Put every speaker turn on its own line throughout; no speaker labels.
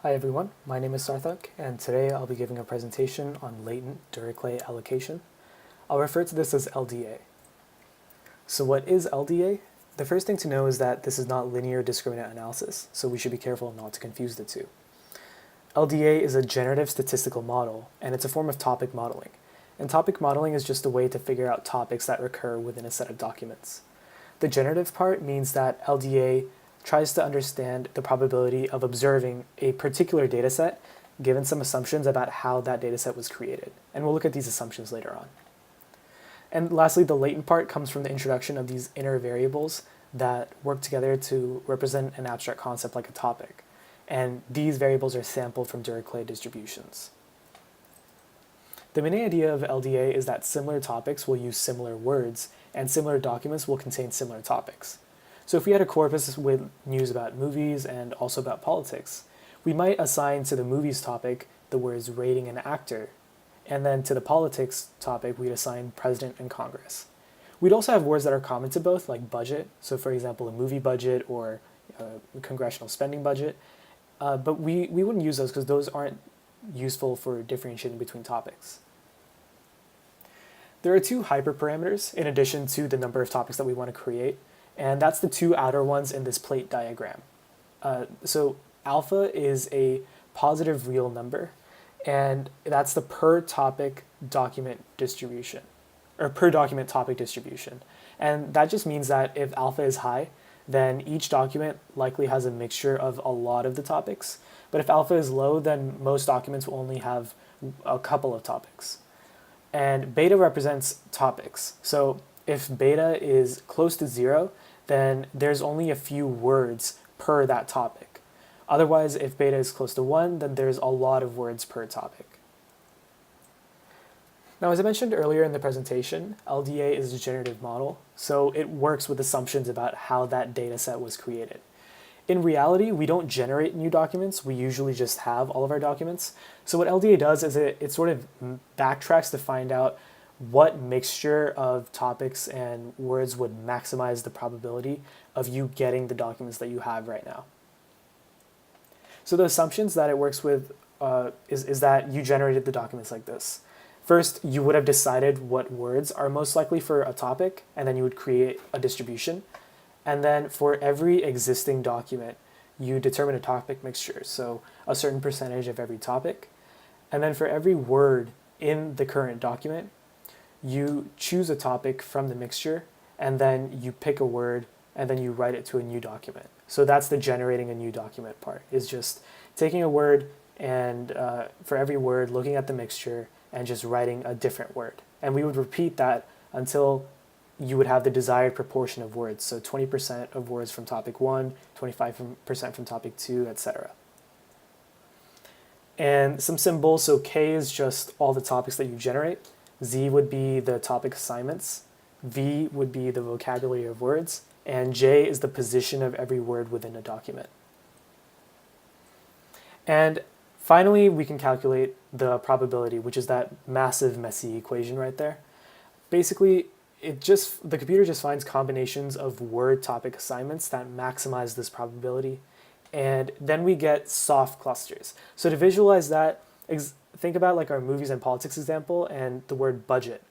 Hi everyone, my name is Sarthak, and today I'll be giving a presentation on latent Dirichlet allocation. I'll refer to this as LDA. So what is LDA? The first thing to know is that this is not linear discriminant analysis, so we should be careful not to confuse the two. LDA is a generative statistical model, and it's a form of topic modeling. And topic modeling is just a way to figure out topics that recur within a set of documents. The generative part means that LDA tries to understand the probability of observing a particular dataset given some assumptions about how that dataset was created. And we'll look at these assumptions later on. And lastly, the latent part comes from the introduction of these inner variables that work together to represent an abstract concept like a topic. And these variables are sampled from Dirichlet distributions. The main idea of LDA is that similar topics will use similar words, and similar documents will contain similar topics. So if we had a corpus with news about movies and also about politics, we might assign to the movies topic the words rating and actor, and then to the politics topic we'd assign president and Congress. We'd also have words that are common to both, like budget, so for example a movie budget or a congressional spending budget, but we wouldn't use those because those aren't useful for differentiating between topics. There are two hyperparameters in addition to the number of topics that we want to create, and that's the two outer ones in this plate diagram. So alpha is a positive real number, and that's the per topic document distribution, or per document topic distribution. And that just means that if alpha is high, then each document likely has a mixture of a lot of the topics. But if alpha is low, then most documents will only have a couple of topics. And beta represents topics. So if beta is close to 0, then there's only a few words per that topic. Otherwise, if beta is close to 1, then there's a lot of words per topic. Now, as I mentioned earlier in the presentation, LDA is a generative model, so it works with assumptions about how that data set was created. In reality, we don't generate new documents, we usually just have all of our documents. So what LDA does is it sort of backtracks to find out what mixture of topics and words would maximize the probability of you getting the documents that you have right now. So the assumptions that it works with is that you generated the documents like this. First, you would have decided what words are most likely for a topic, and then you would create a distribution. And then for every existing document, you determine a topic mixture, so a certain percentage of every topic. And then for every word in the current document, you choose a topic from the mixture, and then you pick a word, and then you write it to a new document. So that's the generating a new document part, is just taking a word and for every word, looking at the mixture and just writing a different word. And we would repeat that until you would have the desired proportion of words. So 20% of words from topic 1, 25% from topic 2, etc. And some symbols, so K is just all the topics that you generate. Z would be the topic assignments. V would be the vocabulary of words. And J is the position of every word within a document. And finally, we can calculate the probability, which is that massive, messy equation right there. Basically, the computer just finds combinations of word topic assignments that maximize this probability. And then we get soft clusters. So to visualize that, think about like our movies and politics example and the word budget.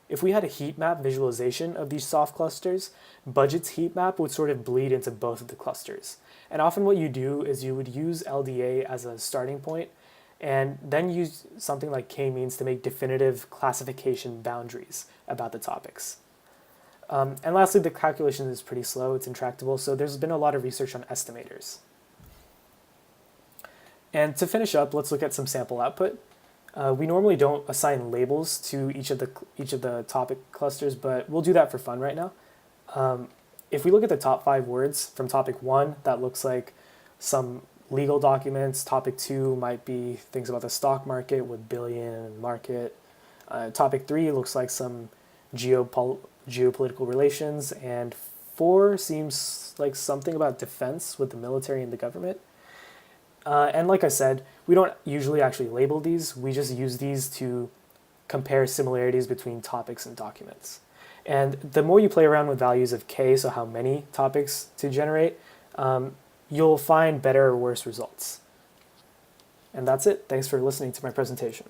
If we had a heat map visualization of these soft clusters, budget's heat map would sort of bleed into both of the clusters. And often what you do is you would use LDA as a starting point and then use something like k-means to make definitive classification boundaries about the topics. And lastly, the calculation is pretty slow, it's intractable, so there's been a lot of research on estimators. And to finish up, let's look at some sample output. We normally don't assign labels to each of the topic clusters, but we'll do that for fun right now. If we look at the top 5 words from topic 1, that looks like some legal documents. Topic 2 might be things about the stock market with billion and market. Topic 3 looks like some geopolitical relations, and 4 seems like something about defense with the military and the government. And like I said, we don't usually actually label these, we just use these to compare similarities between topics and documents. And the more you play around with values of k, so how many topics to generate, you'll find better or worse results. And that's it. Thanks for listening to my presentation.